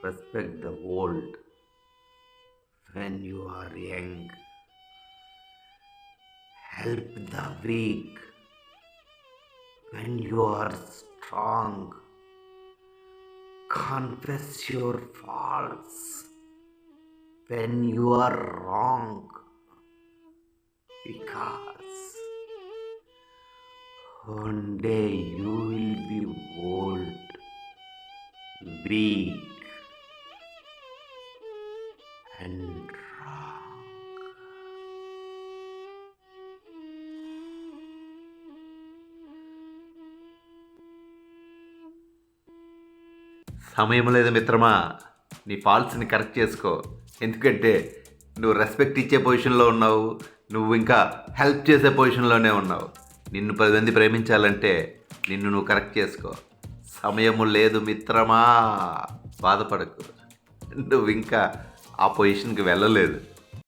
Respect the old when you are young. Help the weak when you are strong. Confess your faults when you are wrong. Because one day you will be old, weak, and wrong. సమయం లేదు మిత్రమా, నీ ఫాల్ట్స్ని correct చేసుకో. ఎందుకంటే నువ్వు respect ఇచ్చే పొజిషన్లో ఉన్నావు, నువ్వు ఇంకా హెల్ప్ చేసే పొజిషన్లోనే ఉన్నావు. నిన్ను 10 మంది ప్రేమించాలంటే నిన్ను నువ్వు కరెక్ట్ చేసుకో. సమయము లేదు మిత్రమా, బాధపడకు. నువ్వు ఇంకా ఆ పొజిషన్కి వెళ్ళలేదు.